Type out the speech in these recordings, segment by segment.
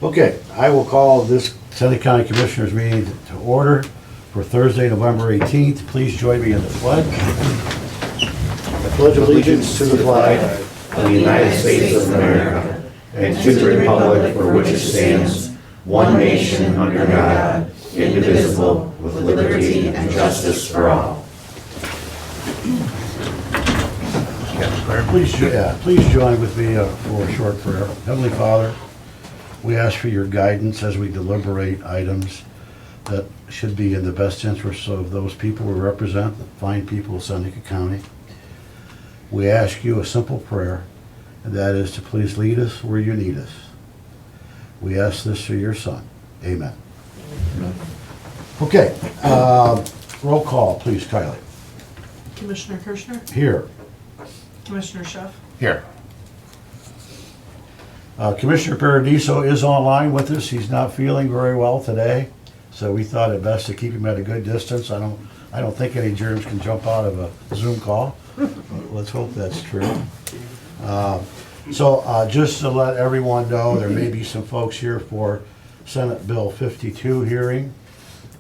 Okay, I will call this Seneca County Commissioners meeting to order for Thursday, November 18th. Please join me in the pledge. I pledge allegiance to the flag of the United States of America and to the republic for which it stands, one nation under God, indivisible, with liberty and justice for all. Please join with me for a short prayer. Heavenly Father, we ask for your guidance as we deliberate items that should be in the best interest of those people we represent, the fine people of Seneca County. We ask you a simple prayer, and that is to please lead us where you need us. We ask this through your Son. Amen. Amen. Okay, roll call, please, Kylie. Commissioner Kirschner? Here. Commissioner Schuff? Here. Commissioner Paradiso is online with us. He's not feeling very well today, so we thought it best to keep him at a good distance. I don't think any germs can jump out of a Zoom call. Let's hope that's true. So just to let everyone know, there may be some folks here for Senate Bill 52 hearing.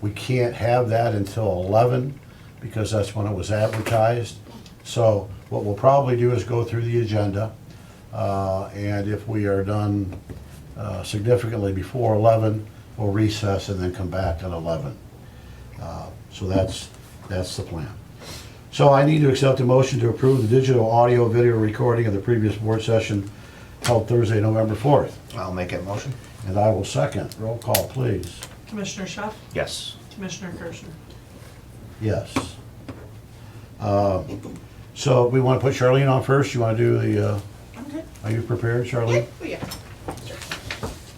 We can't have that until 11 because that's when it was advertised. So what we'll probably do is go through the agenda, and if we are done significantly before 11, we'll recess and then come back at 11. So that's the plan. So I need to accept a motion to approve the digital audio video recording of the previous board session held Thursday, November 4th. I'll make that motion. And I will second. Roll call, please. Commissioner Schuff? Yes. Commissioner Kirschner? Yes. So we want to put Charlene on first. You want to do the, I'm good. are you prepared, Charlene? Yeah. Sure.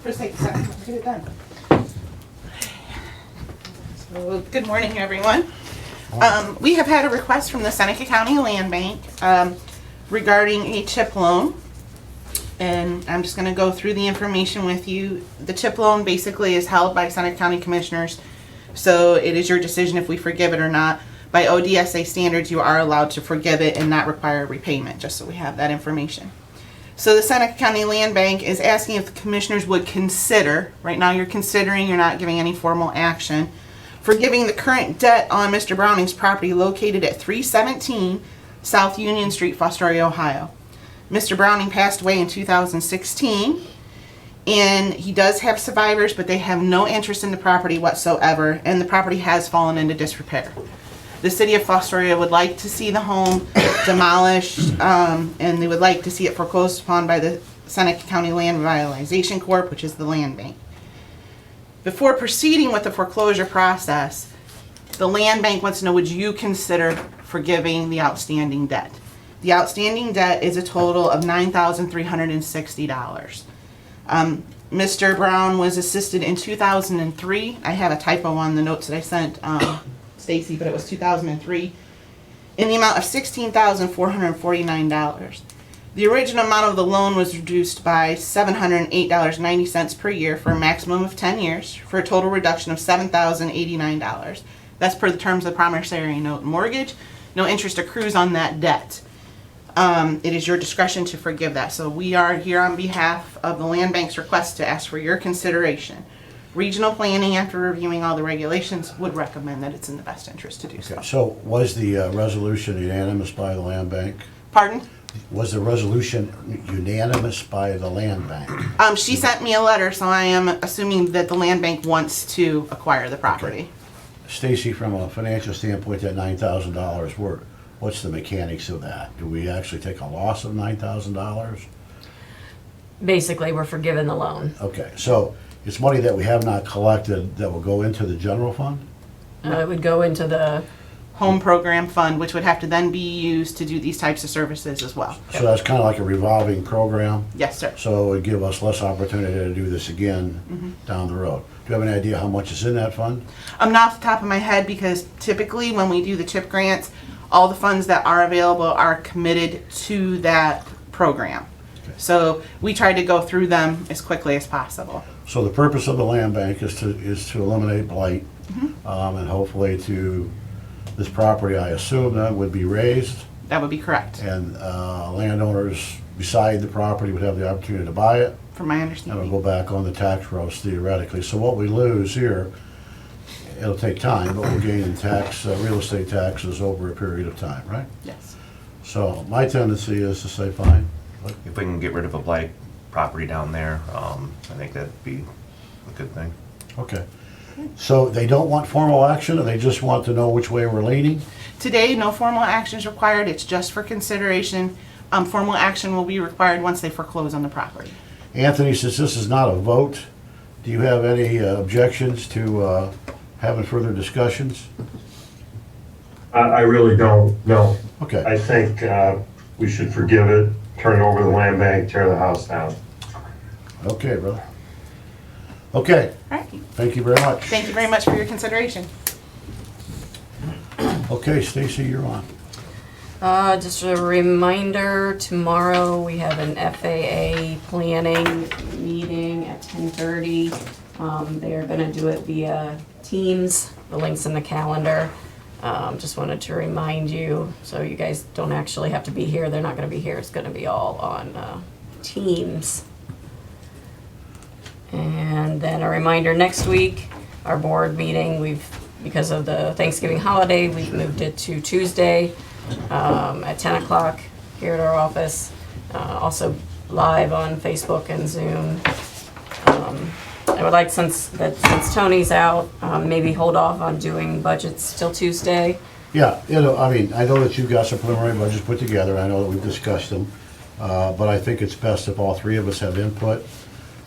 First take a second to get it done. So, good morning, everyone. We have had a request from the Seneca County Land Bank regarding a CHIP loan. And I'm just going to go through the information with you. The CHIP loan basically is held by Seneca County Commissioners, so it is your decision if we forgive it or not. By ODSA standards, you are allowed to forgive it and not require repayment, just so we have that information. So the Seneca County Land Bank is asking if the commissioners would consider, right now you're considering, you're not giving any formal action, forgiving the current debt on Mr. Browning's property located at 317 South Union Street, Fostoria, Ohio. Mr. Browning passed away in 2016, and he does have survivors, but they have no interest in the property whatsoever, and the property has fallen into disrepair. The city of Fostoria would like to see the home demolished, and they would like to see it foreclosed upon by the Seneca County Land Revitalization Corp., which is the land bank. Before proceeding with the foreclosure process, the land bank wants to know, would you consider forgiving the outstanding debt? The outstanding debt is a total of $9,360. Mr. Brown was assisted in 2003. I have a typo on the notes that I sent Stacy, but it was 2003, in the amount of $16,449. The original amount of the loan was reduced by $708.90 per year for a maximum of 10 years, for a total reduction of $7,089. That's per the terms of the promissory note and mortgage. No interest accrues on that debt. It is your discretion to forgive that. So we are here on behalf of the Land Bank's request to ask for your consideration. Regional planning, after reviewing all the regulations, would recommend that it's in the best interest to do so. So was the resolution unanimous by the land bank? Pardon? Was the resolution unanimous by the land bank? She sent me a letter, so I am assuming that the land bank wants to acquire the property. Okay. Stacy, from a financial standpoint, that $9,000 worth, what's the mechanics of that? Do we actually take a loss of $9,000? Basically, we're forgiving the loan. Okay, so it's money that we have not collected that will go into the general fund? It would go into the, Home program fund, which would have to then be used to do these types of services as well. So that's kind of like a revolving program? Yes, sir. So it would give us less opportunity to do this again down the road. Do you have any idea how much is in that fund? I'm not off the top of my head, because typically when we do the CHIP grants, all the funds that are available are committed to that program. Okay. So we try to go through them as quickly as possible. So the purpose of the land bank is to eliminate blight, and hopefully to, this property, I assume, then would be raised, That would be correct. and landowners beside the property would have the opportunity to buy it. from my That'll understanding. go back on the tax rolls theoretically. So what we lose here, it'll take time, but we'll gain in tax, real estate taxes over a period of time, right? Yes. So my tendency is to say fine. If we can get rid of a blight property down there, I think that'd be a good thing. Okay. So they don't want formal action, or they just want to know which way we're leaning? Today, no formal action is required. It's just for consideration. Formal action will be required once they foreclose on the property. Anthony, since this is not a vote, do you have any objections to having further discussions? I really don't, no. Okay. I think we should forgive it, turn it over to the land bank, tear the house down. Okay, brother. Okay, All right. thank you very much. Thank you very much for your consideration. Okay, Stacy, you're on. Just a reminder, tomorrow we have an FAA planning meeting at 10:30. They are gonna do it via Teams, the link's in the calendar. Just wanted to remind you, so you guys don't actually have to be here, they're not gonna be here, it's gonna be all on Teams. And then a reminder, next week, our board meeting, because of the Thanksgiving holiday, we've moved it to Tuesday at 10 o'clock here at our office. Also live on Facebook and Zoom. I would like, since Tony's out, maybe hold off on doing budgets till Tuesday. Yeah, I mean, I know that you've got some preliminary budgets put together, I know that we've discussed them, but I think it's best if all three of us have input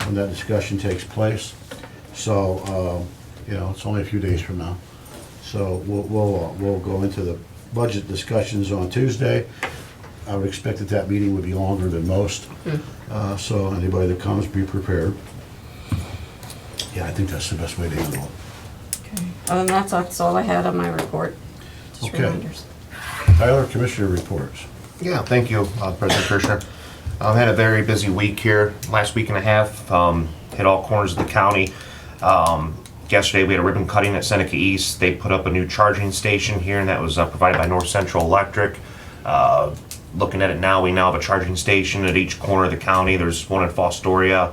when that discussion takes place. So, it's only a few days from now. So we'll go into the budget discussions on Tuesday. I would expect that meeting would be longer than most. So anybody that comes, be prepared. Yeah, I think that's the best way to handle it. Other than that, that's all I had on my report. Just Okay. reminders. Tyler, Commissioner reports. Yeah, thank you, President Kirschner. Had a very busy week here, last week and a half. Hit all corners of the county. Yesterday we had a ribbon cutting at Seneca East. They put up a new charging station here, and that was provided by North Central Electric. Looking at it now, we now have a charging station at each corner of the county. There's one in Fostoria,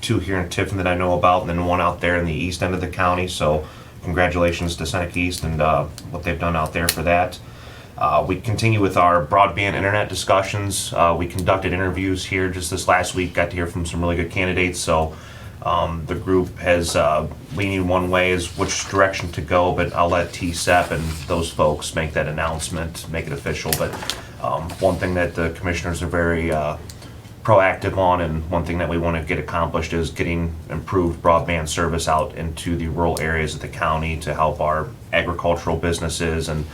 two here in Tiffin that I know about, and then one out there in the east end of the county. So congratulations to Seneca East and what they've done out there for that. We continue with our broadband internet discussions. We conducted interviews here just this last week, got to hear from some really good candidates. So the group has leaning one way is which direction to go, but I'll let TSEP and those folks make that announcement, make it official. But one thing that the commissioners are very proactive on, and one thing that we want to get accomplished is getting improved broadband service out into the rural areas of the county to help our agricultural businesses and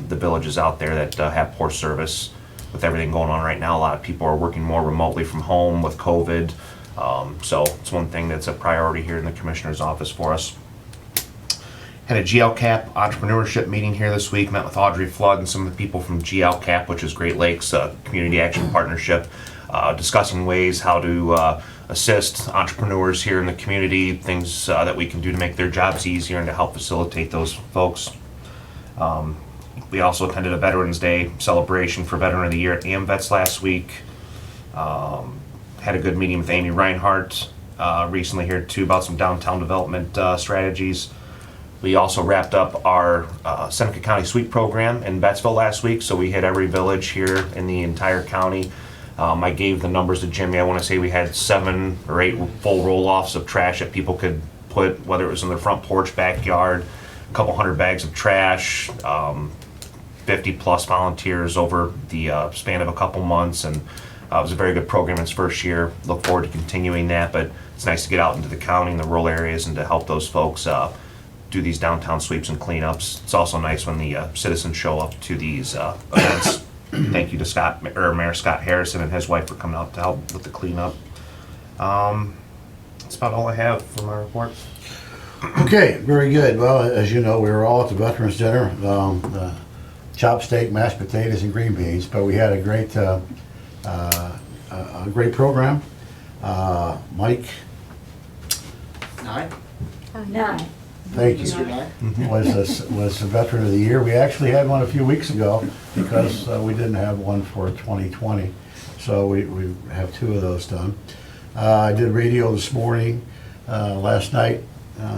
the villages out there that have poor service. With everything going on right now, a lot of people are working more remotely from home with COVID. So it's one thing that's a priority here in the commissioner's office for us. Had a GLCAP entrepreneurship meeting here this week, met with Audrey Flood and some of the people from GLCAP, which is Great Lakes Community Action Partnership, discussing ways how to assist entrepreneurs here in the community, things that we can do to make their jobs easier and to help facilitate those folks. We also attended a Veterans Day celebration for Veteran of the Year at AMVETS last week. Had a good meeting with Amy Reinhardt recently here too about some downtown development strategies. We also wrapped up our Seneca County Sweep program in Bettsville last week, so we hit every village here in the entire county. I gave the numbers to Jimmy. I want to say we had 7 or 8 full roll-offs of trash that people could put, whether it was in their front porch, backyard, a couple hundred bags of trash, 50 plus volunteers over the span of a couple months, and it was a very good program in its first year. Look forward to continuing that, but it's nice to get out into the county and the rural areas and to help those folks do these downtown sweeps and cleanups. It's also nice when the citizens show up to these events. Thank you to Mayor Scott Harrison and his wife for coming out to help with the cleanup. That's about all I have for my report. Okay, very good. Well, as you know, we were all at the Veterans Dinner, chopped steak, mashed potatoes, and green beans, but we had a great program. Mike, Nine. thank you, was the Veteran of the Year. We actually had one a few weeks ago because we didn't have one for 2020, so we have 2 of those done. I did radio this morning, last night,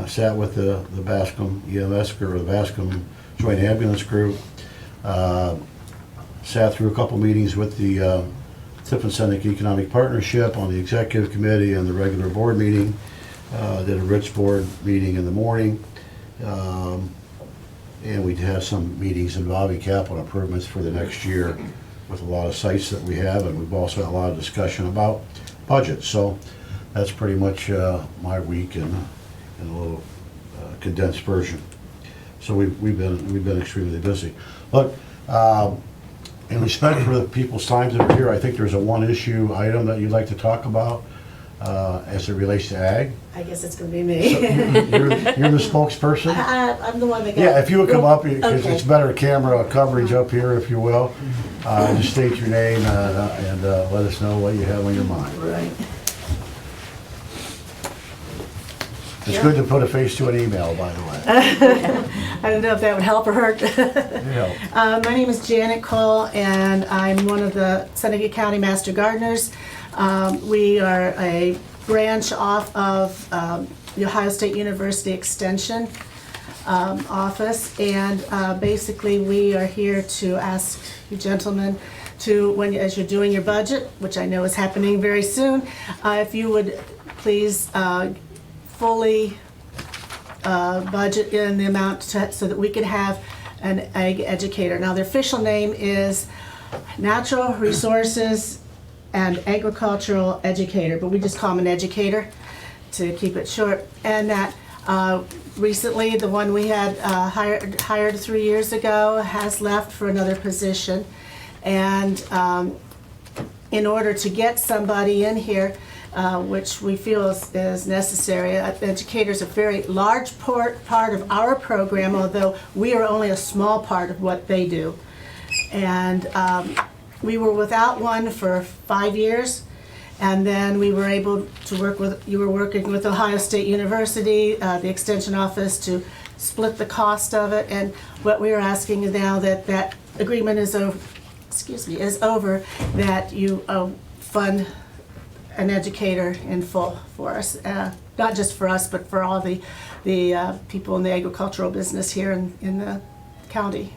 sat with the Bascom EMS or the Bascom Joint Ambulance Group. Sat through a couple meetings with the Tiffin Seneca Economic Partnership on the executive committee and the regular board meeting. Did a rich board meeting in the morning. And we have some meetings involving capital improvements for the next year with a lot of sites that we have, and we've also had a lot of discussion about budget. So that's pretty much my week in a little condensed version. So we've been extremely busy. Look, in respect for the people's times that are here, I think there's a one issue item that you'd like to talk about as it relates to ag. I guess it's gonna be me. You're the spokesperson? I'm the one that got. Yeah, if you would come up, because Okay. it's better camera coverage up here, if you will. Just state your name and let us know what you have on your mind. Right. It's good to put a face to an email, by the way. I don't know if that would help or hurt. Yeah. My name is Janet Cole, and I'm one of the Seneca County Master Gardeners. We are a branch off of the Ohio State University Extension office, and basically we are here to ask you gentlemen to, as you're doing your budget, which I know is happening very soon, if you would please fully budget in the amount so that we can have an ag educator. Now, their official name is Natural Resources and Agricultural Educator, but we just call him an educator to keep it short. And that recently, the one we had hired 3 years ago has left for another position. And in order to get somebody in here, which we feel is necessary. Educators are a very large part of our program, although we are only a small part of what they do. And we were without one for 5 years, and then we were able to you were working with Ohio State University, the Extension Office, to split the cost of it. And what we are asking is now that that agreement is over, that you fund an educator in full for us, not just for us, but for all the people in the agricultural business here in the county.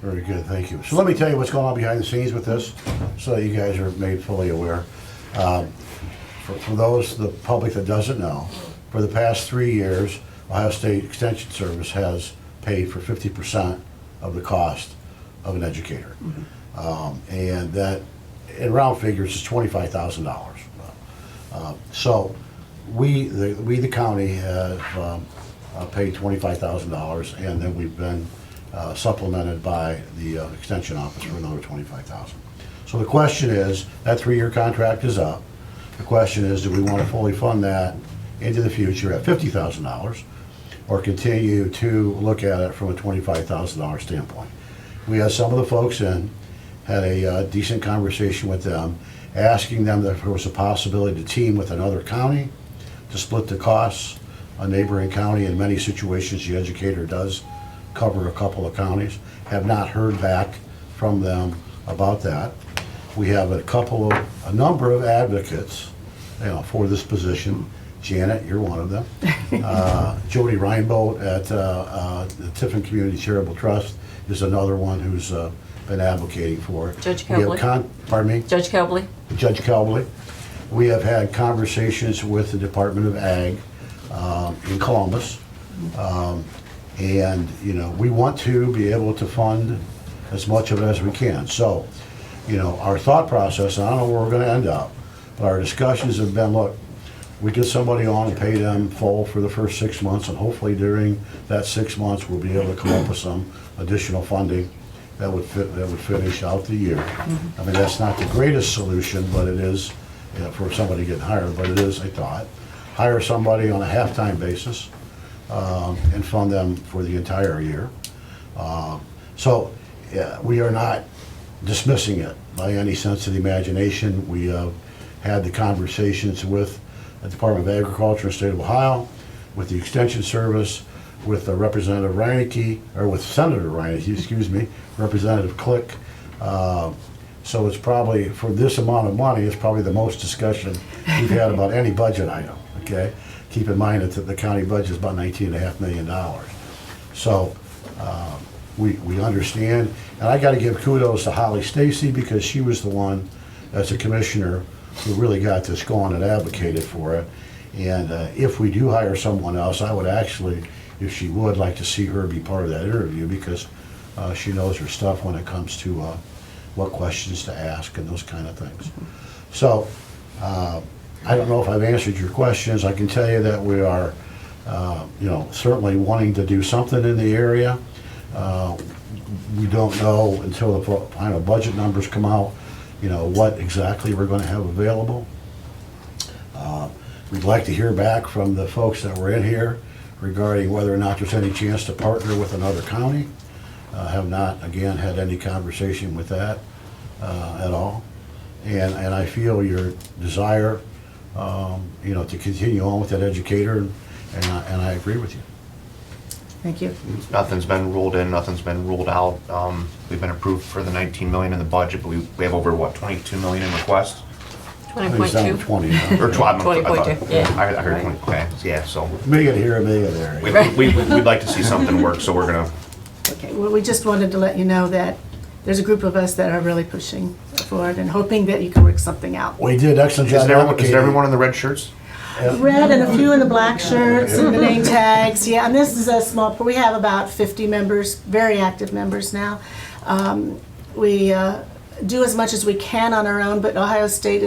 Very good, thank you. So let me tell you what's going on behind the scenes with this, so that you guys are made fully aware. For those, the public that doesn't know, for the past 3 years, Ohio State Extension Service has paid for 50% of the cost of an educator. And that, in round figures, is $25,000. So we, the county, have paid $25,000, and then we've been supplemented by the Extension Office for another $25,000. So the question is, that 3-year contract is up. The question is, do we want to fully fund that into the future at $50,000, or continue to look at it from a $25,000 standpoint? We had some of the folks in, had a decent conversation with them, asking them if there was a possibility to team with another county to split the costs. A neighboring county, in many situations, the educator does cover a couple of counties. Have not heard back from them about that. We have a number of advocates, for this position. Janet, you're one of them. Jody Reinbold at the Tiffin Community Charitable Trust is another one who's been advocating for it. Judge We have Kelbley. Pardon me? Judge Kelbley. Judge Kelbley. We have had conversations with the Department of Ag in Columbus. And, we want to be able to fund as much of it as we can. So, our thought process, and I don't know where we're gonna end up, but our discussions have been, look, we get somebody on and pay them full for the first 6 months, and hopefully during that 6 months, we'll be able to come up with some additional funding that would finish out the year. I mean, that's not the greatest solution, but it is, for somebody getting hired, but it is a thought. Hire somebody on a half-time basis, and fund them for the entire year. So, we are not dismissing it by any sense of the imagination. We had the conversations with the Department of Agriculture in the state of Ohio, with the Extension Service, with Representative Reineke, or with Senator Reineke, excuse me, Representative Click, So it's probably, for this amount of money, it's probably the most discussion we've had about any budget item, okay? Keep in mind that the county budget is about $19.5 million. So we understand, and I gotta give kudos to Holly Stacy because she was the one, as a commissioner, who really got this going and advocated for it. And if we do hire someone else, I would actually, if she would, like to see her be part of that interview because she knows her stuff when it comes to what questions to ask and those kind of things. So, I don't know if I've answered your questions. I can tell you that we are, certainly wanting to do something in the area. We don't know until the final budget numbers come out, what exactly we're gonna have available. We'd like to hear back from the folks that were in here regarding whether or not there's any chance to partner with another county. Have not, again, had any conversation with that at all. And I feel your desire, to continue on with that educator, and I agree with you. Thank you. Nothing's been ruled in, nothing's been ruled out. We've been approved for the 19 million in the budget, but we have over, 22 million in requests? I think it's down to 20.2. 20 now. Or 12, 20.2, yeah. I heard 20, okay, yeah, so Million here, a million there. we'd like to see something work, so we're gonna, Okay, well, we just wanted to let you know that there's a group of us that are really pushing forward and hoping that you can work something out. We did excellent job is advocating. everyone in the red shirts? Red and a few in the black shirts and the name tags, yeah, and this is a small, we have about 50 members, very active members now. We do as much as we can on our own, but Ohio State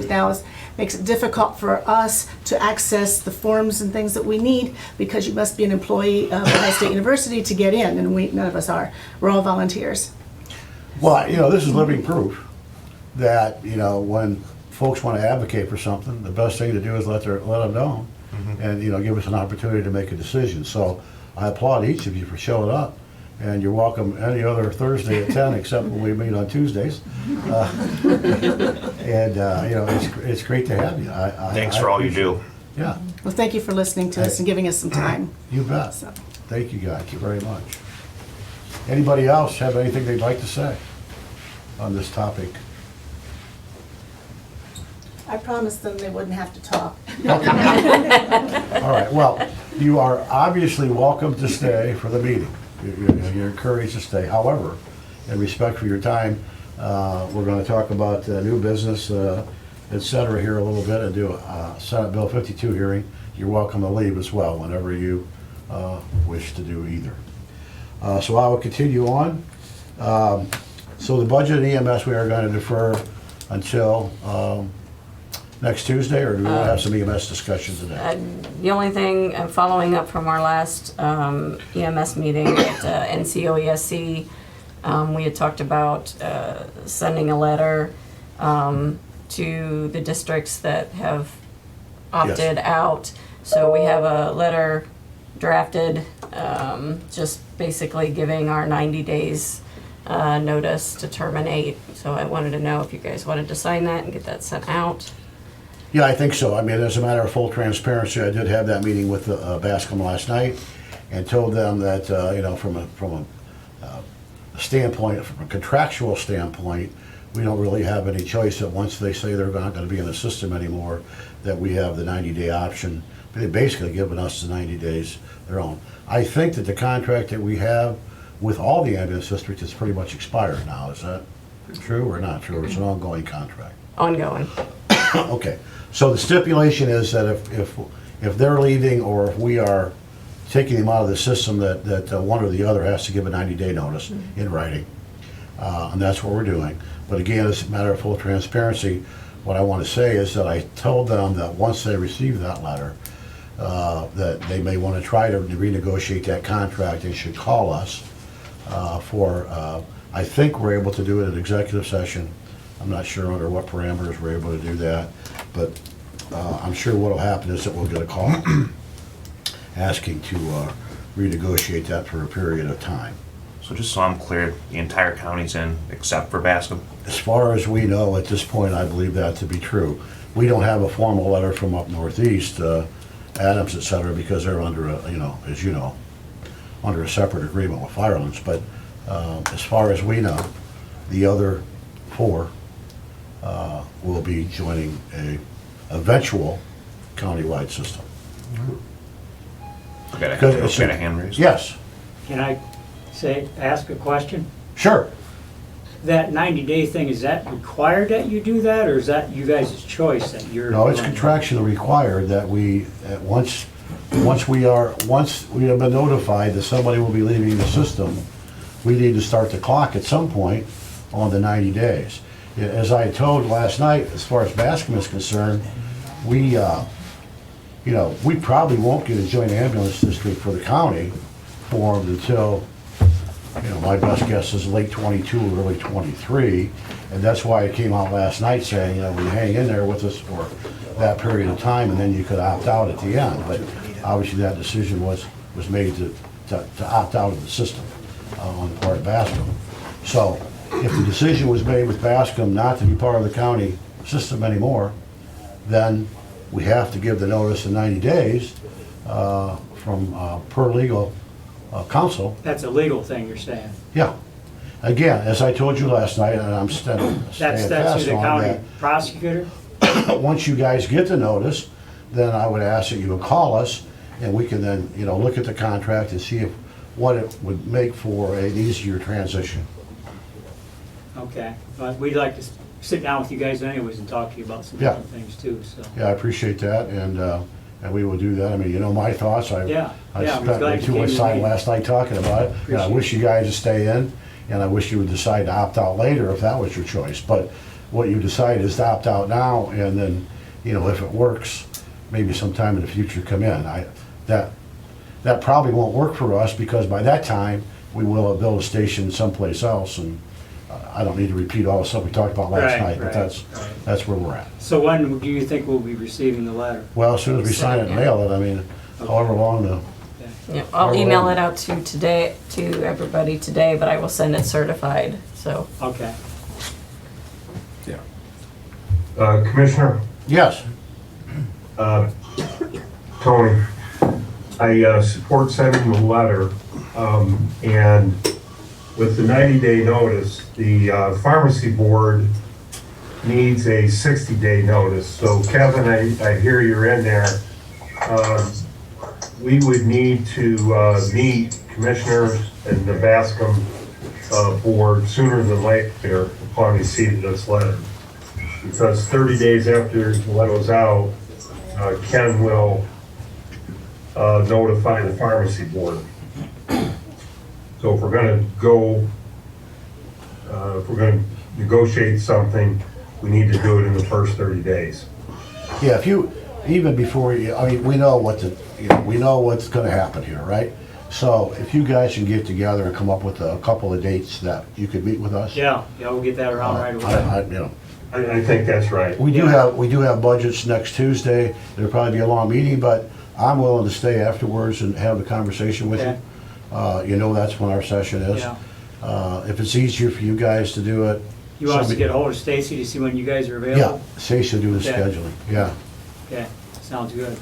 makes it difficult for us to access the forms and things that we need because you must be an employee of Ohio State University to get in, and none of us are. We're all volunteers. Well, this is living proof that, when folks want to advocate for something, the best thing to do is let them know and, give us an opportunity to make a decision. So I applaud each of you for showing up. And you're welcome any other Thursday at 10 except when we meet on Tuesdays. It's great to have you. Thanks for all you do. Yeah, Well, thank you for listening to us and giving us some time. you bet. So. Thank you guys very much. Anybody else have anything they'd like to say on this topic? I promised them they wouldn't have to talk. All right, well, you are obviously welcome to stay for the meeting. You're encouraged to stay. However, in respect for your time, we're going to talk about new business, et cetera, here a little bit and do a Senate Bill 52 hearing. You're welcome to leave as well whenever you wish to do either. So I will continue on. So the budget and EMS we are going to defer until next Tuesday, or do we want to have some EMS discussion today? The only thing, following up from our last EMS meeting at NCOESC, we had talked about sending a letter to the districts that have opted out. So we have a letter drafted, just basically giving our 90 days notice to terminate. So I wanted to know if you guys wanted to sign that and get that sent out. Yeah, I think so. I mean, as a matter of full transparency, I did have that meeting with Bascom last night and told them that, from a standpoint, from a contractual standpoint, we don't really have any choice that once they say they're not going to be in the system anymore, that we have the 90-day option. They've basically given us the 90 days their own. I think that the contract that we have with all the ambulance districts is pretty much expired now. Is that true or not true? It's an ongoing contract. Ongoing. Okay, so the stipulation is that if they're leaving or if we are taking them out of the system, that one or the other has to give a 90-day notice in writing. And that's what we're doing. But again, as a matter of full transparency, what I want to say is that I told them that once they receive that letter, that they may want to try to renegotiate that contract and should call us I think we're able to do it in executive session. I'm not sure under what parameters we're able to do that, but I'm sure what'll happen is that we'll get a call asking to renegotiate that for a period of time. So just so I'm clear, the entire county's in except for Bascom? As far as we know at this point, I believe that to be true. We don't have a formal letter from up northeast, Adams, et cetera, because they're under a, under a separate agreement with Firelands. But as far as we know, the other four will be joining a eventual countywide system. Got Because it's a hand raised? Yes, Can I ask a question? sure. That 90-day thing, is that required that you do that, or is that you guys' choice that you're? No, it's doing that? contractually required that once we have been notified that somebody will be leaving the system, we need to start the clock at some point on the 90 days. Yeah, as I told last night, as far as Bascom is concerned, we probably won't get a joint ambulance district for the county formed until, my best guess is late 22 or early 23. And that's why I came out last night saying, we hang in there with us for that period of time, and then you could opt out at the end. But obviously that decision was made to opt out of the system on the part of Bascom. So if the decision was made with Bascom not to be part of the county system anymore, then we have to give the notice in 90 days from per legal counsel. That's a legal thing, you're saying? Yeah. Again, as I told you last night, and I'm staying That's fast through the on county prosecutor? that, once you guys get the notice, then I would ask that you would call us, and we can then, look at the contract and see what it would make for an easier transition. Okay, but we'd like to sit down with you guys anyways and talk to you about some Yeah. different things too, so. Yeah, I appreciate that, and we will do that. I mean, my thoughts. Yeah, I yeah, we're spent glad way you too came much to the time meeting. last night talking about it. And I Appreciate wish you guys to stay in, and I wish you would decide to opt out later if that was your choice. But what you decide is to opt out now, and then, if it works, maybe sometime in the future come in. That probably won't work for us, because by that time, we will have built a station someplace else, and I don't need to repeat all the stuff we talked about last Right, night, but right, that's where we're at. So when do you think we'll be receiving the letter? Well, as soon as we sign it and mail it, however long the, Yeah, I'll email it out to everybody today, but I will send it certified, so. Okay. Commissioner, yes, Tony, I support sending the letter, and with the 90-day notice, the pharmacy board needs a 60-day notice. So Kevin, I hear you're in there. We would need to meet commissioners and the Bascom board sooner than later upon receipt of this letter. Because 30 days after the letter was out, Ken will notify the pharmacy board. So if we're gonna negotiate something, we need to do it in the first 30 days. yeah, even before we know we know what's gonna happen here, right? So if you guys can get together and come up with a couple of dates that you could meet with us. Yeah, we'll get that around right away. I think that's right. We do have budgets next Tuesday. There'll probably be a long meeting, but I'm willing to stay afterwards and have a conversation with you. That's when our session is. Yeah. If it's easier for you guys to do it. You want us to somebody- get ahold of Stacy to see when you guys are Yeah, available? Stacy will do the Okay. scheduling, yeah. Okay, sounds good.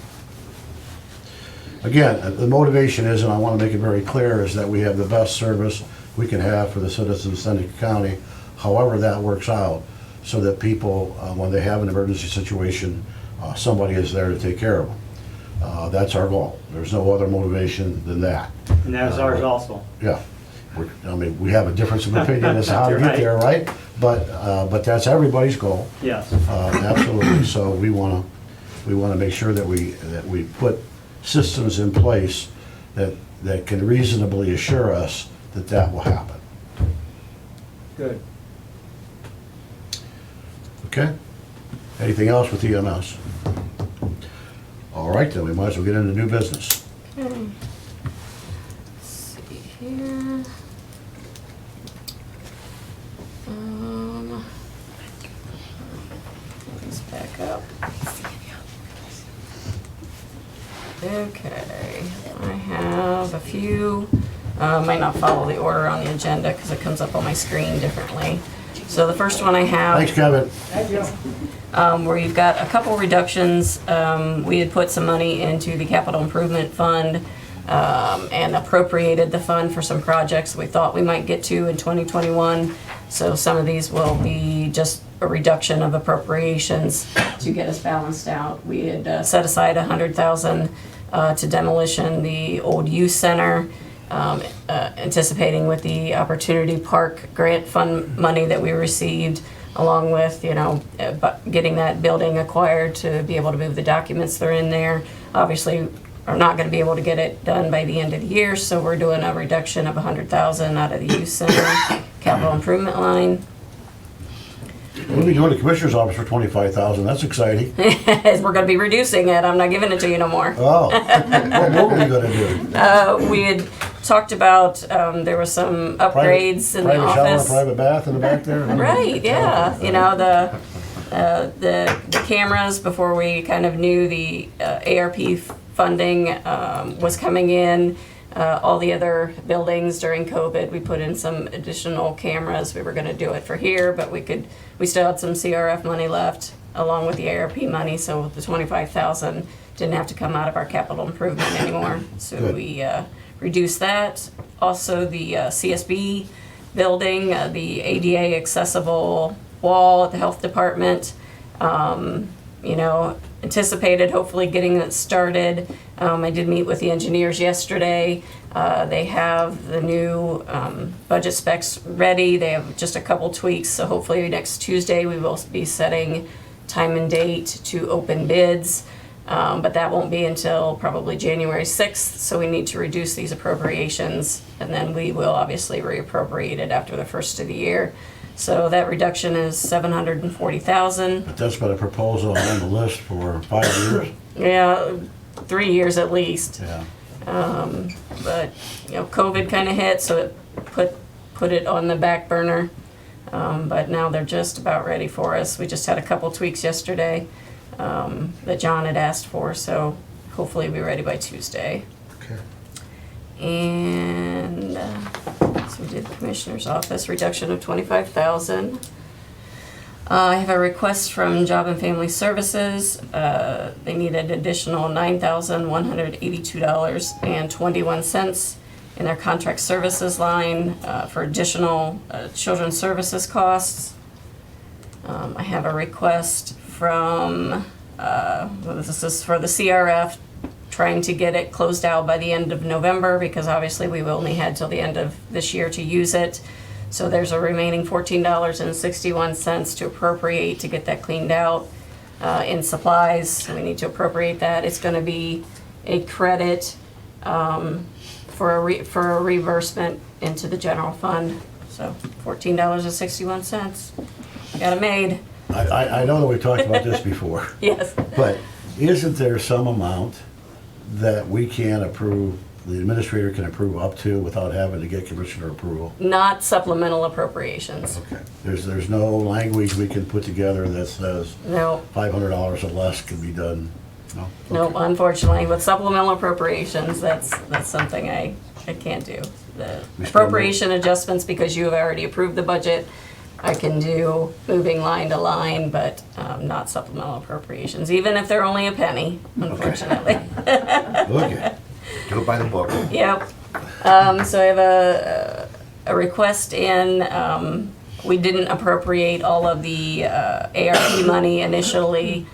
Again, the motivation is, and I want to make it very clear, is that we have the best service we can have for the citizens of Seneca County, however that works out, so that people, when they have an emergency situation, somebody is there to take care of them. That's our goal. There's no other motivation than that. And that was ours also. Yeah. We have a difference of opinion as to how to get there, right? But that's everybody's goal. Yes. Absolutely. So we want to make sure that we put systems in place that can reasonably assure us that will happen. Good. Okay? Anything else with EMS? All right, then we might as well get into new business. Okay. Let's see here. Let's back up. Okay, I have a few, might not follow the order on the agenda because it comes up on my screen differently. So the first one I have. Thanks, Kevin. Where you've got a couple reductions. We had put some money into the capital improvement fund and appropriated the fund for some projects we thought we might get to in 2021. So some of these will be just a reduction of appropriations to get us balanced out. We had set aside $100,000 to demolition the old youth center, anticipating with the Opportunity Park grant fund money that we received, along with, getting that building acquired to be able to move the documents that are in there. Obviously, are not going to be able to get it done by the end of the year, so we're doing a reduction of $100,000 out of the youth center capital improvement line. We'll be doing the commissioner's office for $25,000, that's exciting. As we're going to be reducing it, I'm not giving it to you no more. Oh, what were we gonna do? We had talked about, there were some upgrades in the Private shower, office. private bath in the back there? Right, yeah, the cameras, before we kind of knew the ARP funding was coming in. All the other buildings during COVID, we put in some additional cameras. We were gonna do it for here, but we still had some CRF money left along with the ARP money, so the $25,000 didn't have to come out of our capital improvement anymore. So Good. we reduced that. Also, the CSB building, the ADA accessible wall at the health department, anticipated hopefully getting it started. I did meet with the engineers yesterday. They have the new budget specs ready. They have just a couple tweaks, so hopefully next Tuesday we will be setting time and date to open bids. But that won't be until probably January 6th, so we need to reduce these appropriations, and then we will obviously reappropriate it after the first of the year. So that reduction is $740,000. But that's been a proposal on the list for 5 years. Yeah, 3 years at least. Yeah. But COVID kind of hit, so it put it on the back burner. But now they're just about ready for us. We just had a couple tweaks yesterday that John had asked for, so hopefully we'll be ready by Tuesday. Okay. And so we did Commissioner's Office, reduction of $25,000. I have a request from Job and Family Services. They need an additional $9,182.21 in their contract services line for additional children's services costs. I have a request from, this is for the CRF, trying to get it closed out by the end of November, because obviously we only had till the end of this year to use it. So there's a remaining $14.61 to appropriate to get that cleaned out in supplies. So we need to appropriate that. It's going to be a credit for a reimbursement into the general fund. So $14.61. Got it made. I know that we talked about this before, Yes. but isn't there some amount that we can approve, the administrator can approve up to without having to get commissioner approval? Not supplemental appropriations. Okay. There's no language we can put together that says No. $500 or less can be done? No? No, Okay. unfortunately, with supplemental appropriations, that's something I can't do. The We still appropriation adjustments, because you have already approved the budget, I can do moving line to line, but not supplemental appropriations, even if they're only a penny, unfortunately. Okay. Do it by the book. Yep. So I have a request in, we didn't appropriate all of the ARP money initially,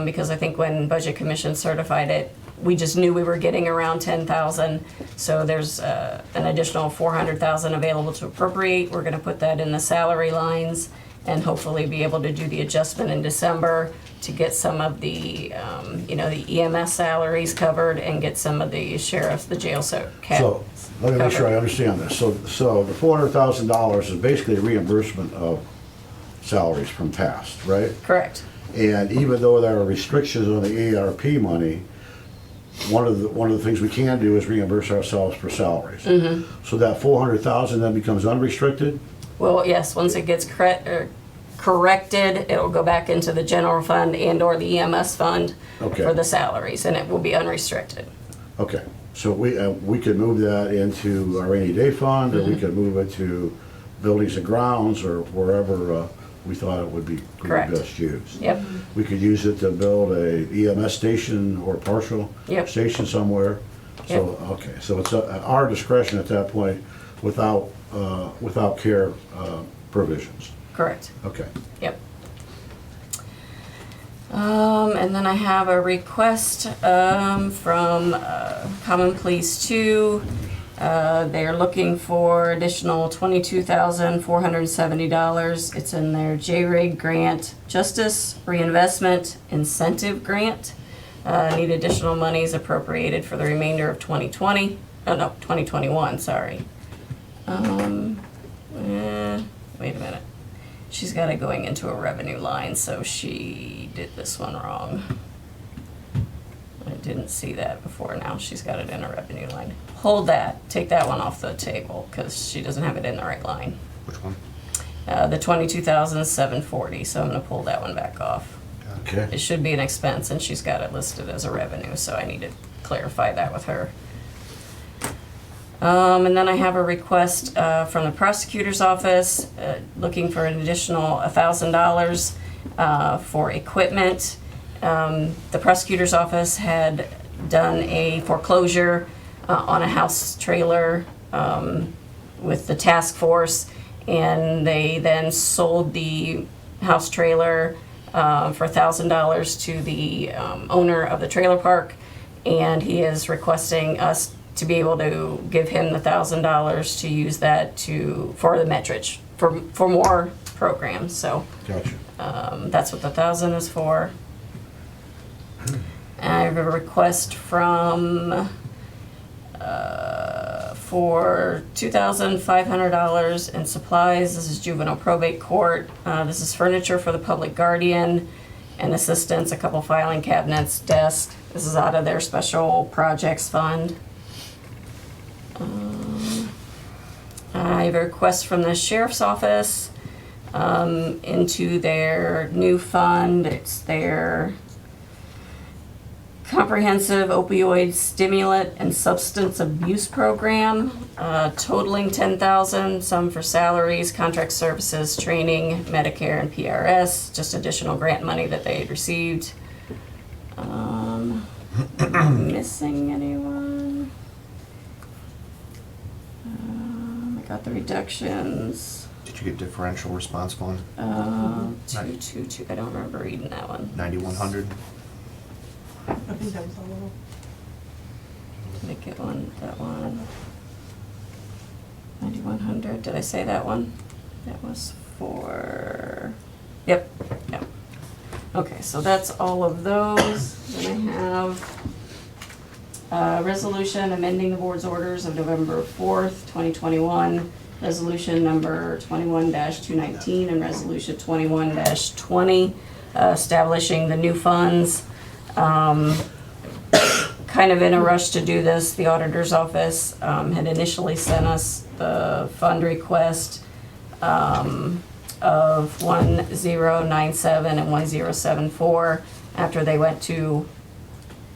because I think when Budget Commission certified it, we just knew we were getting around 10,000. So there's an additional 400,000 available to appropriate. We're gonna put that in the salary lines and hopefully be able to do the adjustment in December to get some of the, the EMS salaries covered and get some of the sheriff's, the jail cap. So, let me make sure I covered. understand this. So the $400,000 is basically a reimbursement of salaries from past, right? Correct. And even though there are restrictions on the ARP money, one of the things we can do is reimburse ourselves for salaries. Mm-hmm. So that 400,000 then becomes unrestricted? Well, yes, once it gets corrected, it'll go back into the general fund and or the EMS fund Okay. for the salaries, and it will be unrestricted. Okay, so we could move that into our rainy day fund, or we could move it to buildings and grounds, or wherever we thought it would be Correct. best used. Yep. We could use it to build a EMS station or partial Yep. station somewhere. So, okay, so it's at our discretion at that point without care provisions. Correct. Okay. Yep. And then I have a request from Common Pleas 2. They are looking for additional $22,470. It's in their JRIG grant, Justice Reinvestment Incentive Grant. Need additional monies appropriated for the remainder of 2021, sorry. Wait a minute. She's got it going into a revenue line, so she did this one wrong. I didn't see that before. Now she's got it in a revenue line. Hold that. Take that one off the table because she doesn't have it in the right line. Which one? The $22,740. So I'm going to pull that one back off. Okay. It should be an expense, and she's got it listed as a revenue. So I need to clarify that with her. And then I have a request from the prosecutor's office looking for an additional $1,000 for equipment. The prosecutor's office had done a foreclosure on a house trailer with the task force, and they then sold the house trailer for $1,000 to the owner of the trailer park, and he is requesting us to be able to give him the $1,000 to use that for the Metrich for more programs. So Gotcha. that's what the 1,000 is for. I have a request from for $2,500 in supplies. This is juvenile probate court. This is furniture for the public guardian and assistants, a couple filing cabinets, desk. This is out of their special projects fund. I have a request from the sheriff's office into their new fund. It's their comprehensive opioid stimulant and substance abuse program, totaling $10,000, some for salaries, contract services, training, Medicare, and PRS, just additional grant money that they had received. Am I missing anyone? I got the reductions. Did you get differential response fund? 222. I don't remember reading that one. 9,100. I think that was a little. Did I get one? That one. 9,100. Did I say that one? That was for. Yep. Yep. Okay, so that's all of those. Then I have a resolution amending the board's orders of November 4th, 2021. Resolution number 21-219 and resolution 21-20, establishing the new funds. Kind of in a rush to do this. The auditor's office had initially sent us the fund request of 1097 and 1074. After they went to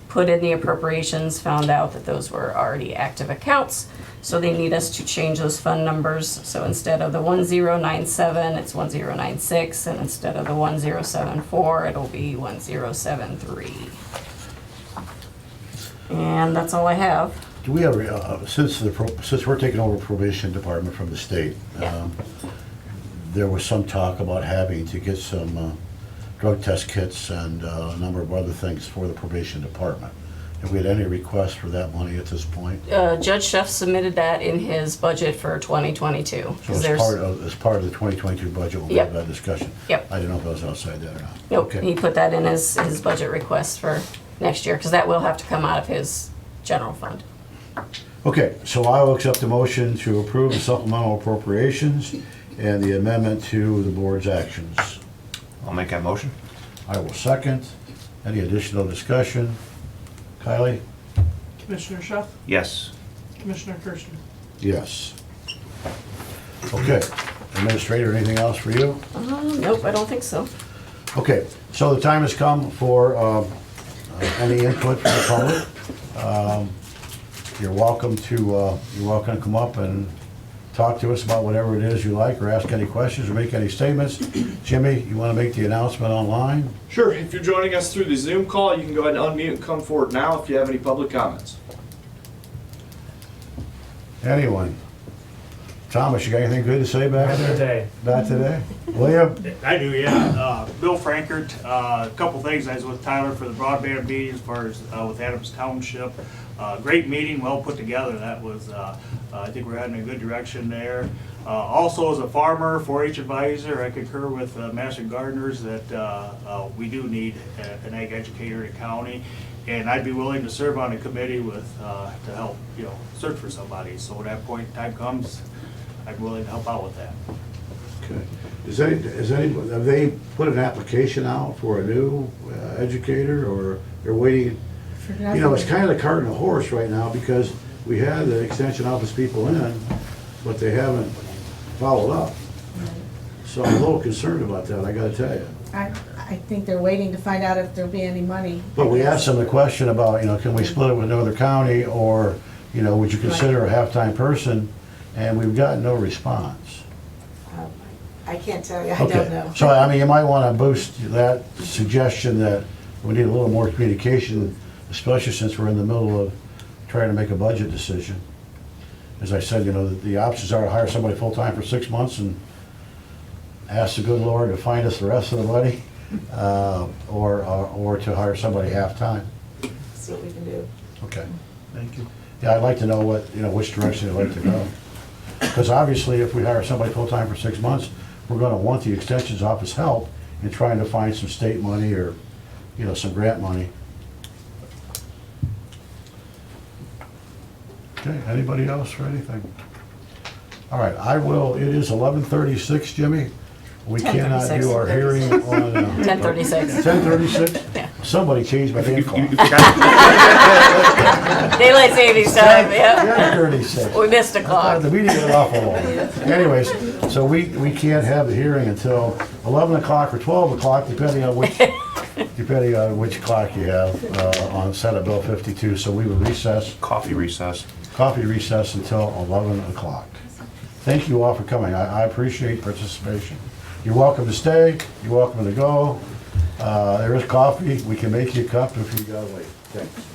put in the appropriations, found out that those were already active accounts. So they need us to change those fund numbers. So instead of the 1097, it's 1096, and instead of the 1074, it'll be 1073. And that's all I have. Do we have, since we're taking over probation department from the state, Yeah. there was some talk about having to get some drug test kits and a number of other things for the probation department. Have we had any requests for that money at this point? Judge Sheff submitted that in his budget for 2022. So 'cause as part of the 2022 budget, we'll Yep. have that discussion? Yep. I didn't know if that was outside that or not. Nope, Okay. he put that in his budget request for next year, because that will have to come out of his general fund. Okay, so I will accept the motion to approve the supplemental appropriations and the amendment to the board's actions. I'll make that motion. I will second. Any additional discussion? Kylie? Commissioner Schuff, Yes. Commissioner Kirschner. Yes. Okay, Administrator, anything else for you? Nope, I don't think so. Okay, so the time has come for any input from the public. You're welcome to come up and talk to us about whatever it is you like, or ask any questions, or make any statements. Jimmy, you want to make the announcement online? Sure, if you're joining us through the Zoom call, you can go ahead and unmute and come forward now if you have any public comments. Anyone? Thomas, you got anything good to say back there? Today. Not today? William? I do, yeah. Bill Frankert, a couple things. I was with Tyler for the broadband meeting as far as with Adams Township. Great meeting, well put together. That was, I think we're heading in a good direction there. Also, as a farmer, 4-H advisor, I concur with Master Gardeners that we do need an ag educator in the county. And I'd be willing to serve on a committee with, to help, search for somebody. So when that point in time comes, I'm willing to help out with that. Okay. Have they put an application out for a new educator, or they're waiting? It's kind of the cart and the horse right now, because we had the extension office people in, but they haven't followed up. So I'm a little concerned about that, I gotta tell you. I think they're waiting to find out if there'll be any money. But we asked them the question about, can we split it with another county, or, would you consider a half-time person? And we've gotten no response. I can't tell you, I Okay. don't know. So, you might want to boost that suggestion that we need a little more communication, especially since we're in the middle of trying to make a budget decision. As I said, the options are to hire somebody full-time for 6 months and ask the good Lord to find us the rest of the money, or to hire somebody half-time. See what we can do. Okay. Thank you. Yeah, I'd like to know which direction you'd like to go. Because obviously, if we hire somebody full-time for 6 months, we're gonna want the extensions office help in trying to find some state money or, some grant money. Okay, anybody else for anything? All right, it is 11:36, Jimmy. We cannot do our hearing on. 10:36. 10:36? Yeah. Somebody changed my damn clock. Daylight savings time, yeah. 10:36. We missed a clock. The meeting went awful long. Anyways, so we can't have the hearing until 11 o'clock or 12 o'clock, depending on which clock you have on Senate Bill 52. So we will recess, Coffee recess. coffee recess until 11 o'clock. Thank you all for coming. I appreciate participation. You're welcome to stay. You're welcome to go. There is coffee. We can make you a cup if you gotta wait. Thanks.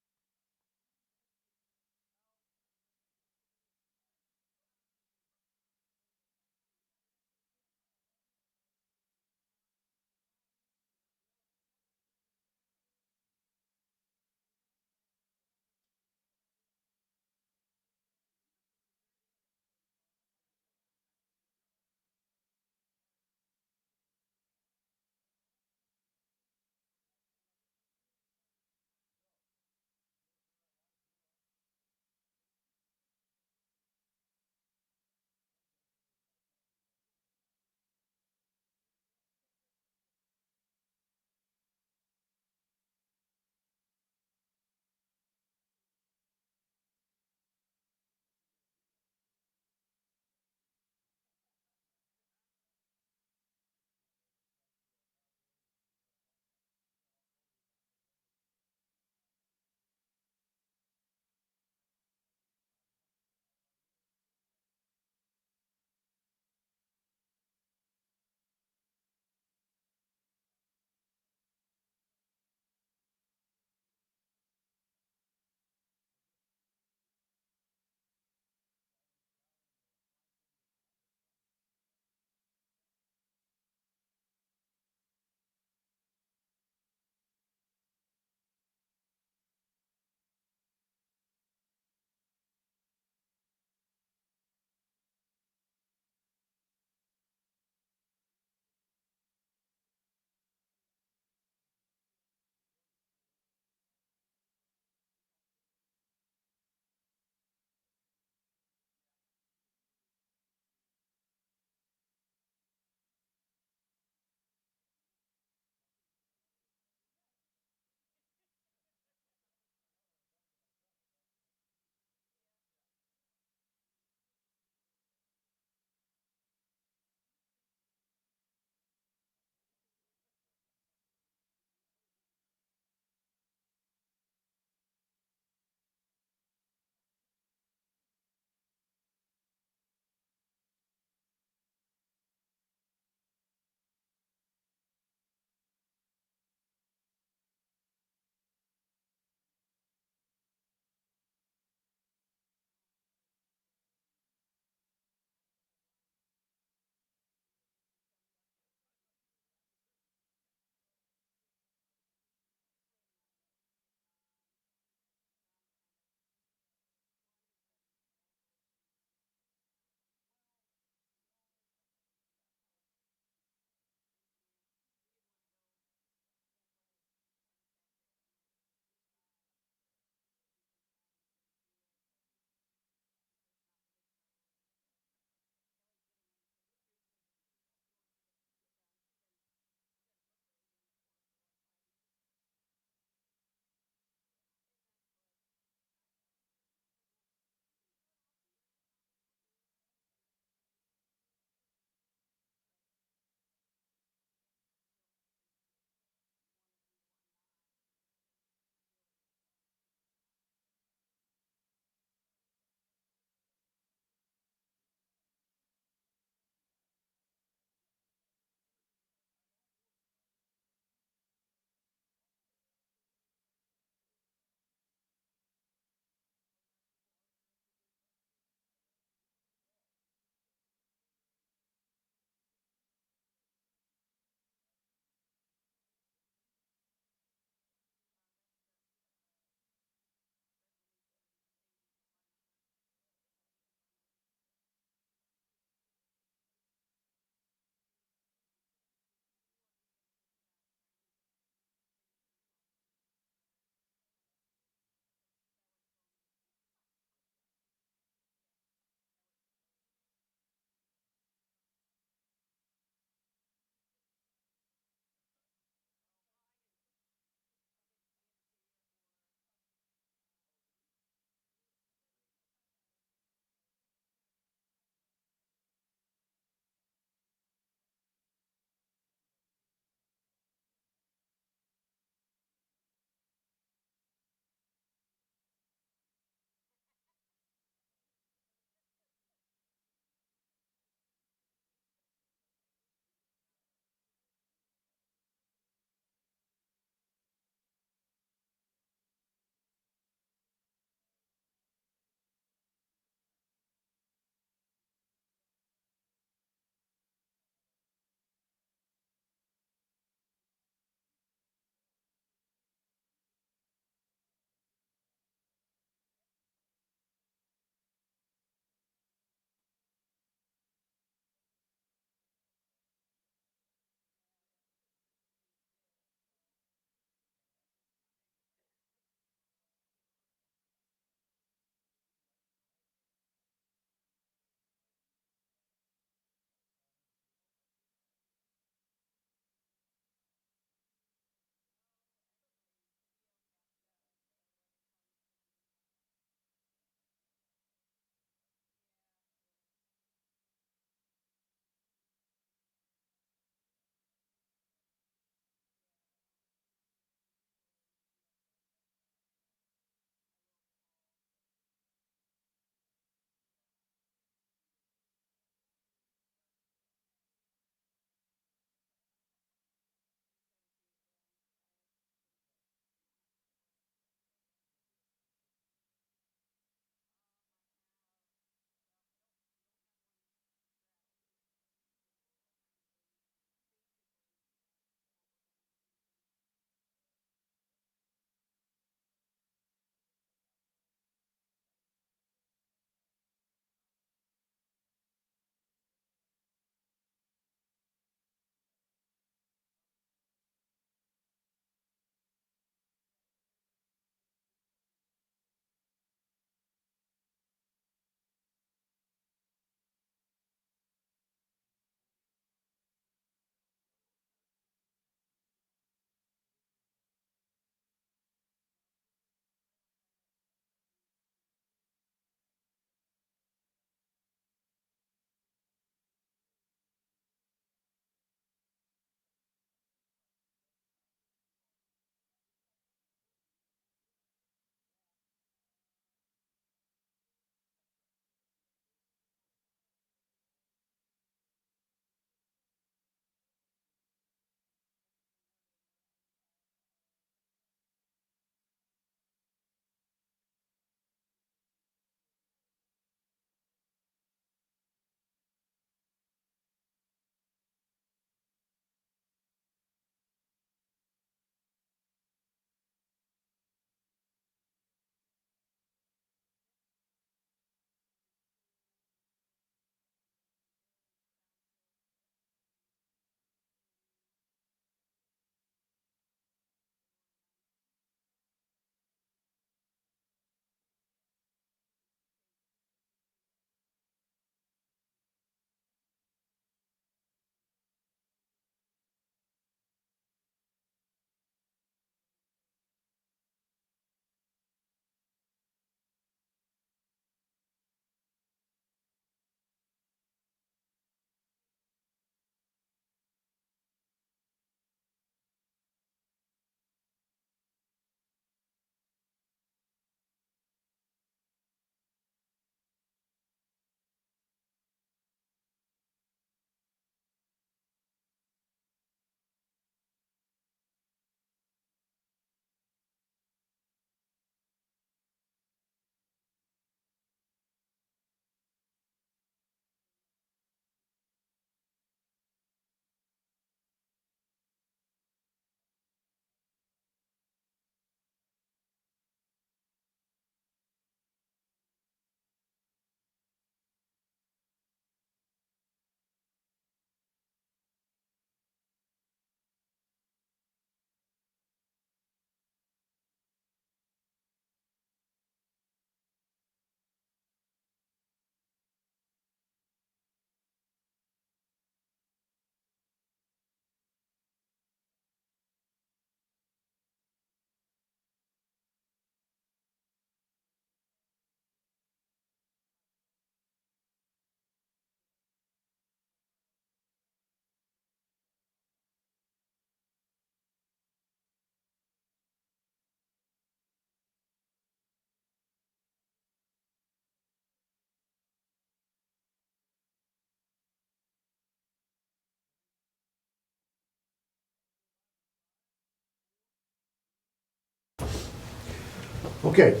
Okay,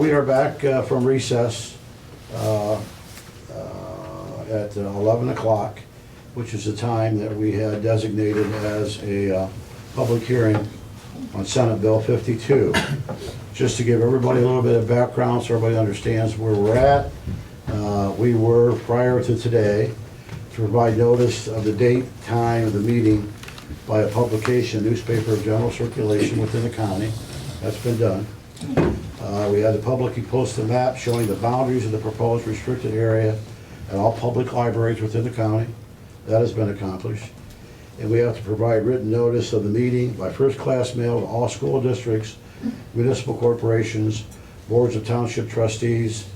we are back from recess at 11 o'clock, which is the time that we had designated as a public hearing on Senate Bill 52. Just to give everybody a little bit of background so everybody understands where we're at, we were, prior to today, to provide notice of the date, time of the meeting by a publication, newspaper of general circulation within the county. That's been done. We had to publicly post a map showing the boundaries of the proposed restricted area at all public libraries within the county. That has been accomplished. And we have to provide written notice of the meeting by first-class mail to all school districts, municipal corporations, boards of township trustees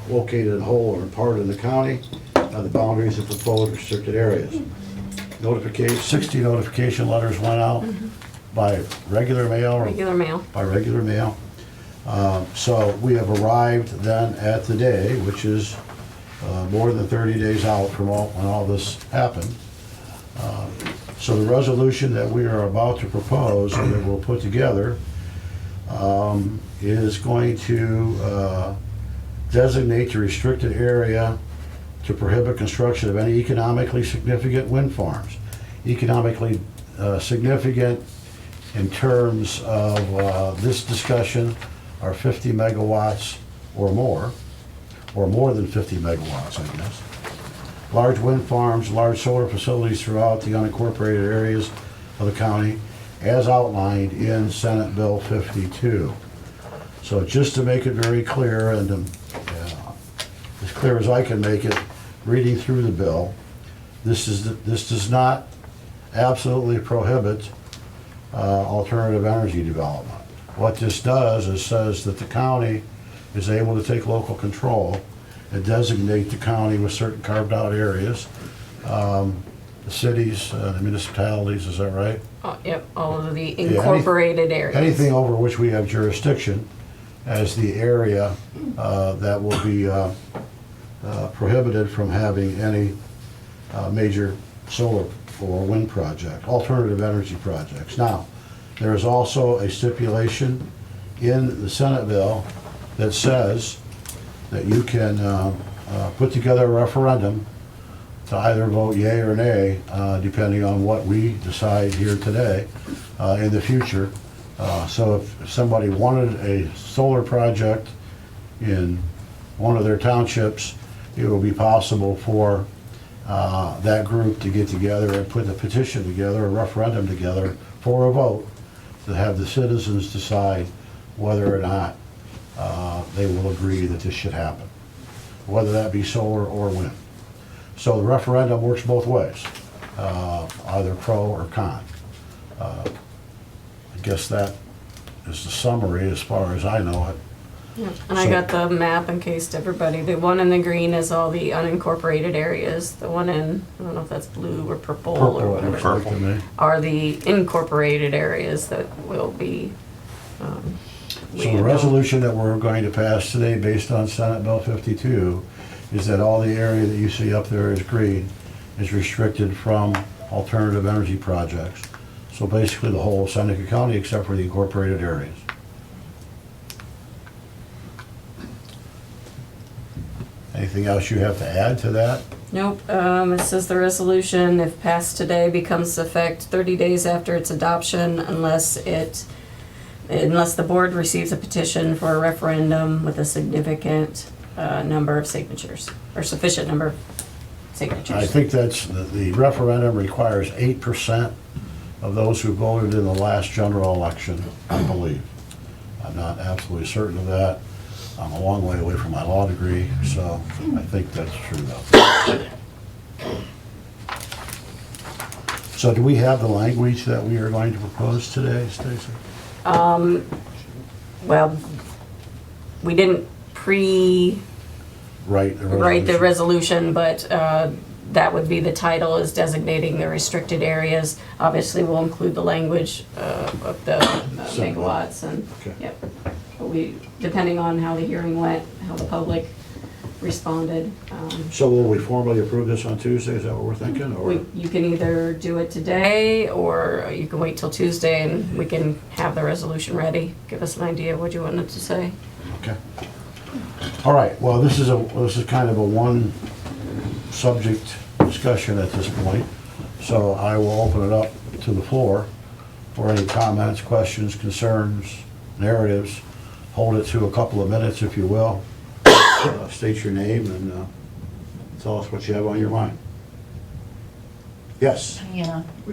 located in whole or in part in the county, the boundaries of proposed restricted areas. 60 notification letters went out by regular mail. Regular mail. By regular mail. So we have arrived then at the day, which is more than 30 days out from when all this happened. So the resolution that we are about to propose and that we'll put together is going to designate the restricted area to prohibit construction of any economically significant wind farms. Economically significant in terms of this discussion are 50 megawatts or more than 50 megawatts, I guess. Large wind farms, large solar facilities throughout the unincorporated areas of the county, as outlined in Senate Bill 52. So just to make it very clear, and as clear as I can make it, reading through the bill, this does not absolutely prohibit alternative energy development. What this does is says that the county is able to take local control and designate the county with certain carved out areas. The cities, the municipalities, is that right? Yep, all of the incorporated areas. Anything over which we have jurisdiction as the area that will be prohibited from having any major solar or wind project, alternative energy projects. Now, there is also a stipulation in the Senate bill that says that you can put together a referendum to either vote yea or nay, depending on what we decide here today in the future. So if somebody wanted a solar project in one of their townships, it will be possible for that group to get together and put a petition together, a referendum together for a vote to have the citizens decide whether or not they will agree that this should happen, whether that be solar or wind. So the referendum works both ways, either pro or con. I guess that is the summary as far as I know it. Yep. And I got the map in case to everybody. The one in the green is all the unincorporated areas. The one in, I don't know if that's blue or purple or Purple, it whatever, looks like to me. are the incorporated areas that will be. So the resolution that we're going to pass today, based on Senate Bill 52, is that all the area that you see up there is green is restricted from alternative energy projects. So basically the whole of Seneca County except for the incorporated areas. Anything else you have to add to that? Nope. It says the resolution, if passed today, becomes effect 30 days after its adoption unless the board receives a petition for a referendum with a significant number of signatures, or sufficient number of signatures. I think that's, the referendum requires 8% of those who voted in the last general election, I believe. I'm not absolutely certain of that. I'm a long way away from my law degree, so I think that's true though. So do we have the language that we are going to propose today, Stacy? Well, we didn't Write the resolution, but that would be the title, is designating the restricted areas. Obviously, we'll include the language of the megawatts and, Okay. yep. But we, depending on how the hearing went, how the public responded. So will we formally approve this on Tuesday, is that what we're thinking, or? You can either do it today, or you can wait till Tuesday and we can have the resolution ready. Give us an idea of what you wanted to say. Okay. All right, well, this is kind of a one subject discussion at this point. So I will open it up to the floor for any comments, questions, concerns, narratives. Hold it to a couple of minutes if you will. State your name and tell us what you have on your mind. Yes?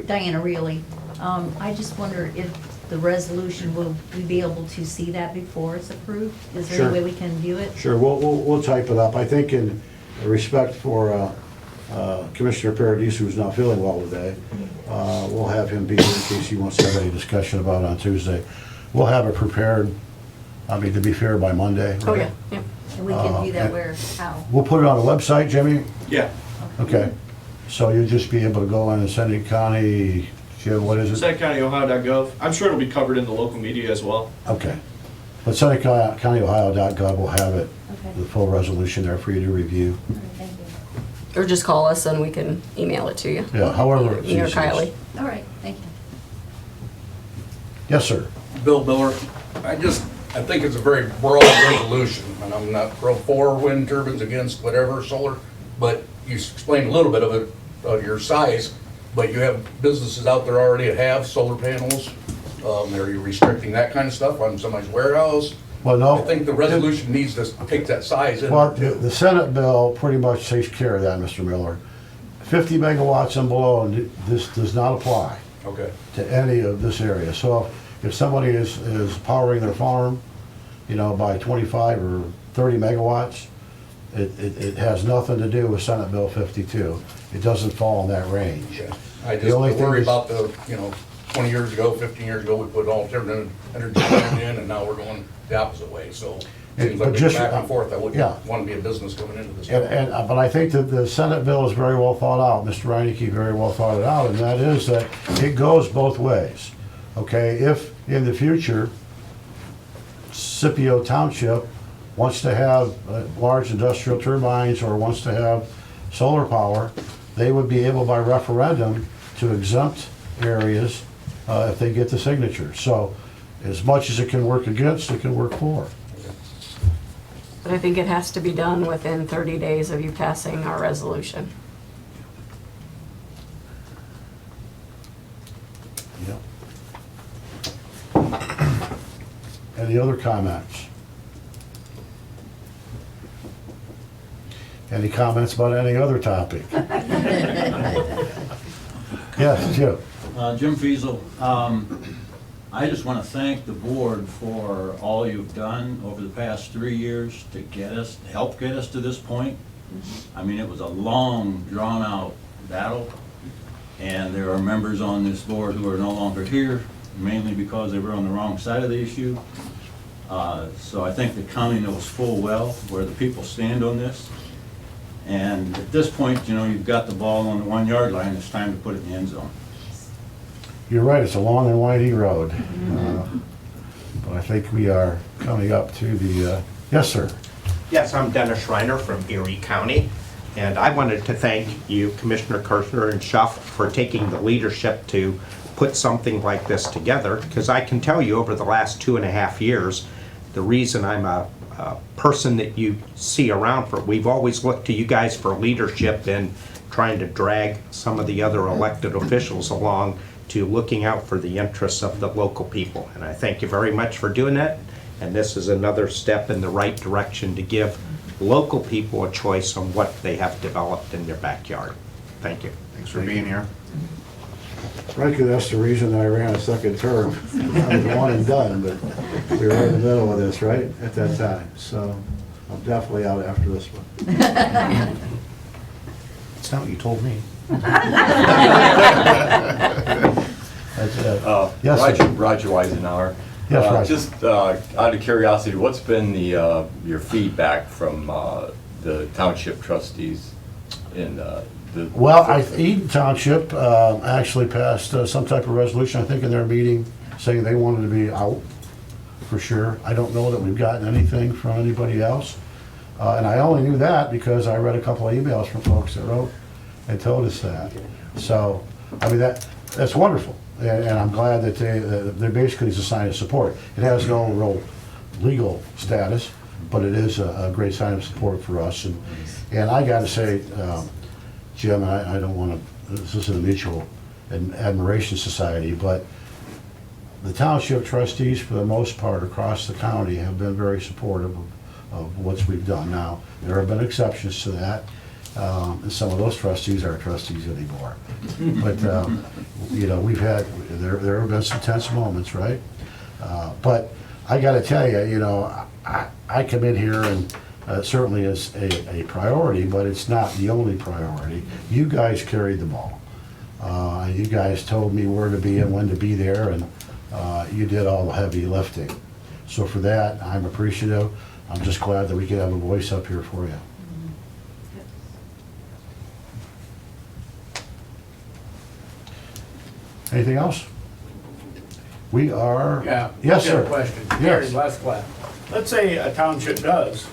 Diana Reilly. I just wonder if the resolution, will we be able to see that before it's approved? Is there Sure. any way we can view it? Sure, we'll type it up. I think in respect for Commissioner Paradiso, who's not feeling well today, we'll have him be here in case he wants to have any discussion about it on Tuesday. We'll have it prepared, I mean, to be fair, by Monday. Oh, right? yeah, yeah. And we can view that where, how? We'll put it on the website, Jimmy? Yeah. Okay. So you'll just be able to go in and Seneca County, Jim, what is it? SenecaCountyOhio.gov. I'm sure it'll be covered in the local media as well. Okay. But SenecaCountyOhio.gov will have it, Okay. the full resolution there for you to review. All right, thank you. Or just call us and we can email it to you. Yeah, however it's Me or easiest. Kylie. All right, thank you. Yes, sir. Bill Miller, I think it's a very broad resolution, and I'm not pro for wind turbines, against whatever, solar, but you explained a little bit of it, of your size, but you have businesses out there already that have solar panels. Are you restricting that kind of stuff on somebody's warehouse? Well, no. I think the resolution needs to take that size in Well, there too. the Senate bill pretty much takes care of that, Mr. Miller. 50 megawatts and below, and this does not apply Okay, to any of this area. So if somebody is powering their farm, you know, by 25 or 30 megawatts, it has nothing to do with Senate Bill 52. It doesn't fall in that range. okay. I The just only thing worry is- about 20 years ago, 15 years ago, we put alternative energy in, and now we're going the opposite way, so. Seems But like we just- go back and forth, I yeah. wouldn't want to be a business coming into this. But I think that the Senate bill is very well thought out. Mr. Reineke very well thought it out, and that is that it goes both ways. Okay, if in the future, Scipio Township wants to have large industrial turbines or wants to have solar power, they would be able by referendum to exempt areas if they get the signature. So as much as it can work against, it can work for. But I think it has to be done within 30 days of you passing our resolution. Yep. Any other comments? Any comments about any other topic? Yes, Jim. Jim Fiesel. I just want to thank the board for all you've done over the past 3 years to help get us to this point. I mean, it was a long, drawn-out battle, and there are members on this board who are no longer here, mainly because they were on the wrong side of the issue. So I think the county knows full well where the people stand on this. And at this point, you've got the ball on the 1 yard line, it's time to put it in the end zone. You're right, it's a long and windy road. But I think we are coming up to the, yes, sir. Yes, I'm Dennis Schreiner from Erie County, and I wanted to thank you, Commissioner Kirchner and Schuff, for taking the leadership to put something like this together, because I can tell you over the last 2.5 years, the reason I'm a person that you see around for, we've always looked to you guys for leadership in trying to drag some of the other elected officials along to looking out for the interests of the local people. And I thank you very much for doing that. And this is another step in the right direction to give local people a choice on what they have developed in their backyard. Thank you. Thanks for being here. Frankly, that's the reason I ran a second term. I was one and done, but we were in the middle of this, right, at that time. So I'm definitely out after this one. It's not what you told me. That's it. Yes, sir. Roger Weisenhower. Yes, Roger. Just out of curiosity, what's been your feedback from the township trustees in the? Well, Eden Township actually passed some type of resolution, I think, in their meeting, saying they wanted to be out, for sure. I don't know that we've gotten anything from anybody else. And I only knew that because I read a couple of emails from folks that wrote and told us that. So, I mean, that's wonderful. And I'm glad that they're basically is a sign of support. It has no real legal status, but it is a great sign of support for us. And I got to say, Jim, I don't want to, this isn't a mutual admiration society, but the township trustees, for the most part, across the county, have been very supportive of what we've done. Now, there have been exceptions to that, and some of those trustees aren't trustees anymore. But, you know, there have been some tense moments, right? But I gotta tell you, you know, I come in here and certainly is a priority, but it's not the only priority. You guys carried the ball. You guys told me where to be and when to be there, and you did all the heavy lifting. So for that, I'm appreciative. I'm just glad that we could have a voice up here for you. Anything else? We are. Yeah. Yes, I've got sir. a question. Yes. Gary Westclaff. Let's say a township does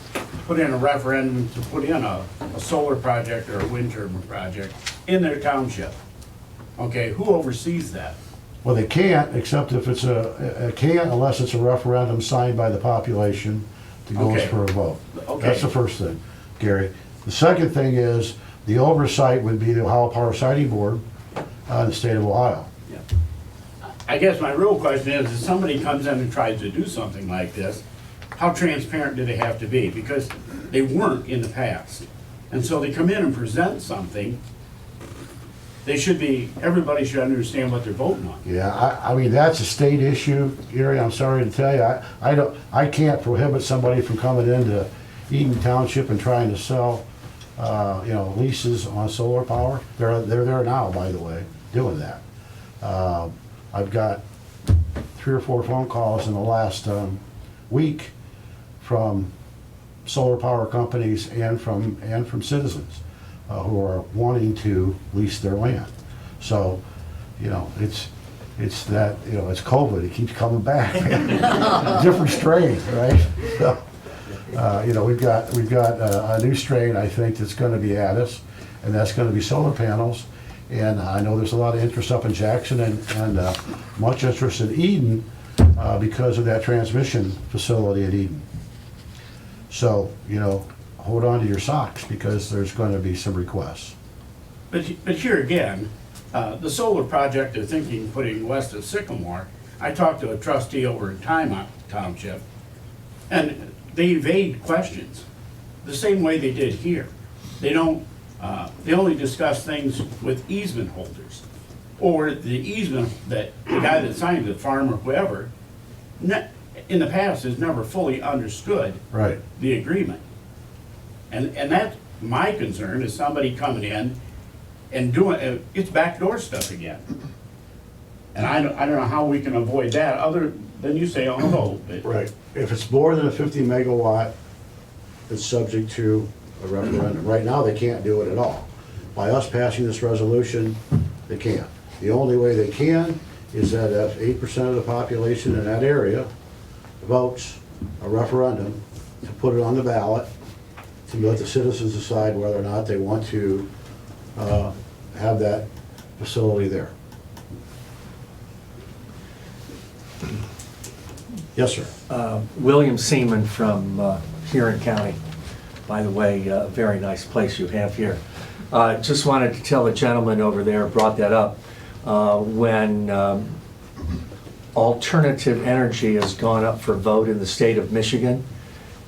put in a referendum to put in a solar project or a wind turbine project in their township. Okay, who oversees that? Well, they can't, except if it's can't unless it's a referendum signed by the population that goes Okay. for a vote. Okay. That's the first thing, Gary. The second thing is, the oversight would be the Ohio Power Siting Board in the state of Ohio. I guess my real question is, if somebody comes in and tries to do something like this, how transparent do they have to be? Because they weren't in the past. And so they come in and present something, they should be, everybody should understand what they're voting on. Yeah, I mean, that's a state issue, Gary, I'm sorry to tell you. I can't prohibit somebody from coming into Eden Township and trying to sell, you know, leases on solar power. They're there now, by the way, doing that. I've got 3 or 4 phone calls in the last week from solar power companies and from citizens who are wanting to lease their land. So, you know, it's that, you know, it's COVID, it keeps coming back. Different strain, right? So, you know, we've got a new strain, I think, that's gonna be at us, and that's gonna be solar panels. And I know there's a lot of interest up in Jackson and much interest in Eden because of that transmission facility at Eden. So, you know, hold on to your socks because there's going to be some requests. But here again, the solar project they're thinking putting west of Sycamore, I talked to a trustee over in Township, and they evade questions the same way they did here. They don't. They only discuss things with easement holders, or the easement that the guy that signed it, farmer, whoever, in the past has never fully understood Right. the agreement. And that's my concern, is somebody coming in and doing, it's backdoor stuff again. And I don't know how we can avoid that, other than you say on the vote. Right. If it's more than a 50 megawatt, it's subject to a referendum. Right now, they can't do it at all. By us passing this resolution, they can't. The only way they can is that if 8% of the population in that area votes a referendum to put it on the ballot, to let the citizens decide whether or not they want to have that facility there. Yes, sir. William Seaman from Huron County. By the way, very nice place you have here. Just wanted to tell the gentleman over there, brought that up, when alternative energy has gone up for vote in the state of Michigan,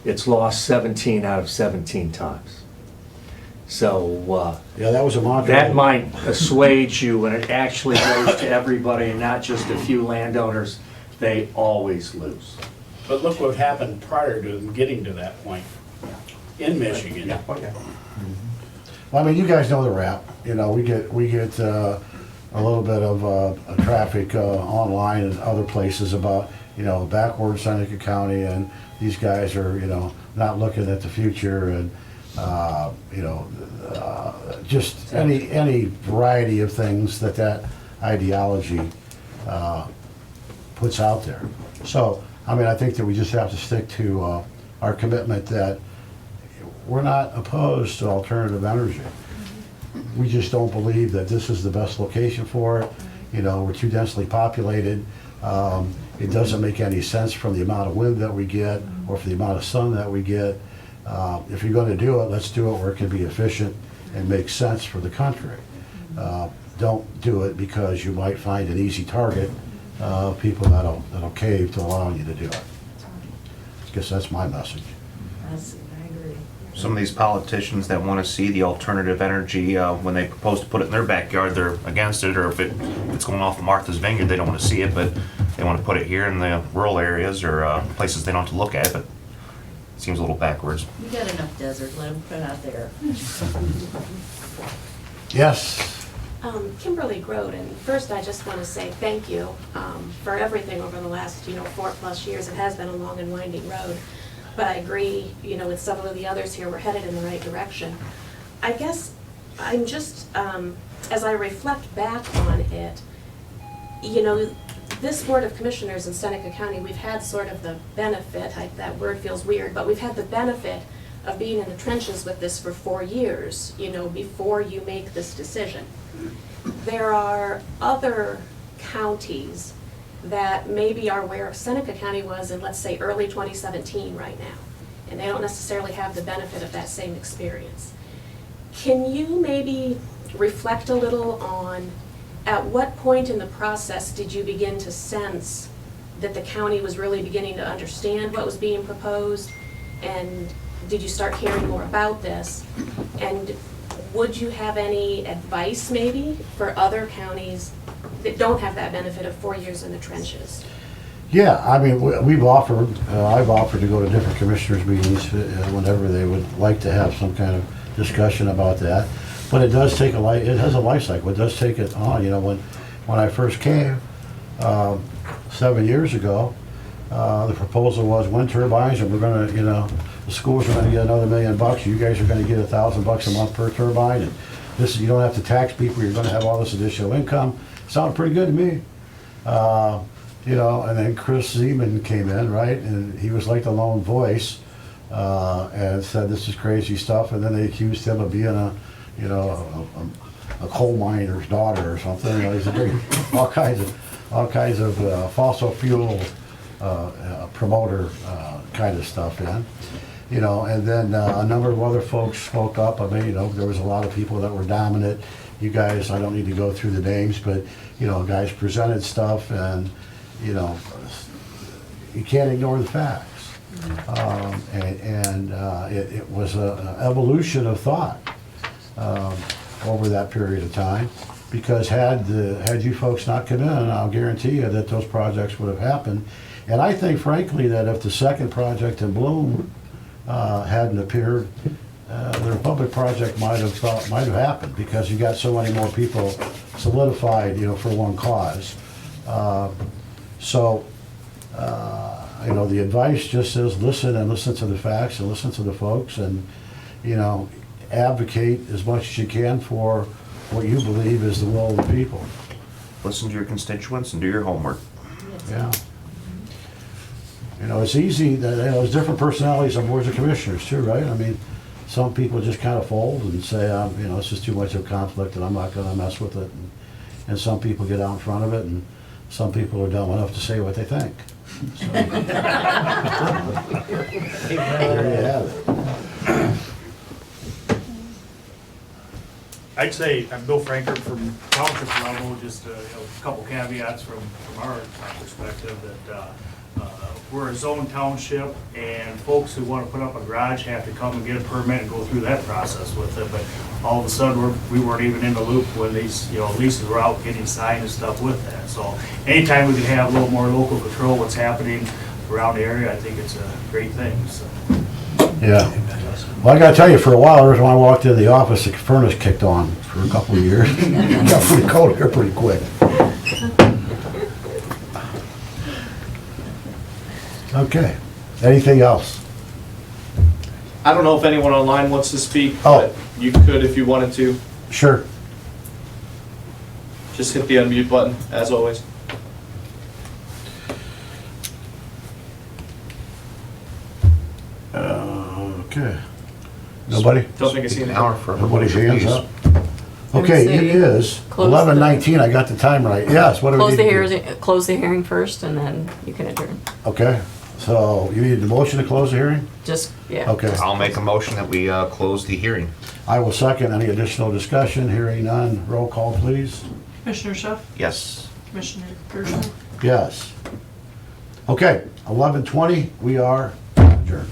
it's lost 17 out of 17 times. So yeah, that was a mantra. That might assuage you when it actually goes to everybody and not just a few landowners. They always lose. But look what happened prior to them getting to that point in Michigan. Well, I mean, you guys know the rap. You know, we get a little bit of traffic online and other places about, you know, backward Seneca County, and these guys are, you know, not looking at the future, and you know, just any variety of things that ideology puts out there. So, I mean, I think that we just have to stick to our commitment that we're not opposed to alternative energy. We just don't believe that this is the best location for it. You know, we're too densely populated. It doesn't make any sense from the amount of wind that we get or for the amount of sun that we get. If you're gonna do it, let's do it where it can be efficient and make sense for the country. Don't do it because you might find an easy target of people that'll cave to allow you to do it. I guess that's my message. I agree. Some of these politicians that want to see the alternative energy, when they propose to put it in their backyard, they're against it, or if it's going off of Martha's Vineyard, they don't want to see it, but they want to put it here in the rural areas or places they don't have to look at, but it seems a little backwards. We got enough desert, let them put out there. Yes. Kimberly Groden, first I just want to say thank you for everything over the last 4+ years. It has been a long and winding road, but I agree with several of the others here, we're headed in the right direction. I guess I'm just, as I reflect back on it, this Board of Commissioners in Seneca County, we've had sort of the benefit, that word feels weird, but we've had the benefit of being in the trenches with this for 4 years, before you make this decision. There are other counties that maybe are where Seneca County was in, let's say, early 2017 right now, and they don't necessarily have the benefit of that same experience. Can you maybe reflect a little on at what point in the process did you begin to sense that the county was really beginning to understand what was being proposed, and did you start hearing more about this? And would you have any advice maybe for other counties that don't have that benefit of 4 years in the trenches? Yeah, I mean, I've offered to go to different commissioners' meetings whenever they would like to have some kind of discussion about that. But it does take it has a life cycle. It does take it on. When I first came 7 years ago, the proposal was wind turbines, and we're gonna, the schools are gonna get another $1 million. You guys are gonna get $1,000 a month per turbine, and you don't have to tax people. You're gonna have all this additional income. Sounded pretty good to me. And then Chris Zeman came in, right, and he was like the lone voice, and said this is crazy stuff. And then they accused him of being a coal miner's daughter or something. He's a big, all kinds of fossil fuel promoter kind of stuff in. And then a number of other folks spoke up. I mean, there was a lot of people that were dominant. You guys, I don't need to go through the names, but, guys presented stuff, and, you can't ignore the facts. It was an evolution of thought over that period of time, because had you folks not come in, I'll guarantee you that those projects would have happened. And I think, frankly, that if the second project in Bloom hadn't appeared, the Republic project might have happened, because you got so many more people solidified, for one cause. The advice just says listen to the facts and listen to the folks, and advocate as much as you can for what you believe is the will of the people. Listen to your constituents and do your homework. Yeah. It's easy that there's different personalities on boards of commissioners too, right? I mean, some people just kind of fold and say, it's just too much of a conflict and I'm not going to mess with it. And some people get out in front of it, and some people are dumb enough to say what they think. So. There you have it. I'd say, I'm Bill Franker from Township level, just a couple caveats from our perspective, that we're a zone township, and folks who want to put up a garage have to come and get a permit and go through that process with it. But all of a sudden, we weren't even in the loop when these leases were out getting signed and stuff with that. So anytime we can have a little more local control what's happening around the area, I think it's a great thing. So. Yeah. Well, I gotta tell you, for a while, when I walked into the office, the furnace kicked on for a couple of years. It got pretty cold here pretty quick. Okay. Anything else? I don't know if anyone online wants to speak, Oh. but you could if you wanted to. Sure. Just hit the unmute button, as always. Okay. Nobody? Don't think I see An anything. hour for Nobody's hands please. up? Okay, Let's it see. is Close 11:19, I got the time right. Yes, what do we Close need the to do? hearing, close the hearing first, and then you can adjourn. Okay, so you need the motion to close the hearing? Just, yeah. Okay, I'll make a motion that we close the hearing. I will second. Any additional discussion? Hearing none. Roll call, please. Commissioner Schuff, Yes. Commissioner Kirschner, Yes. Okay, 11:20, we are adjourned.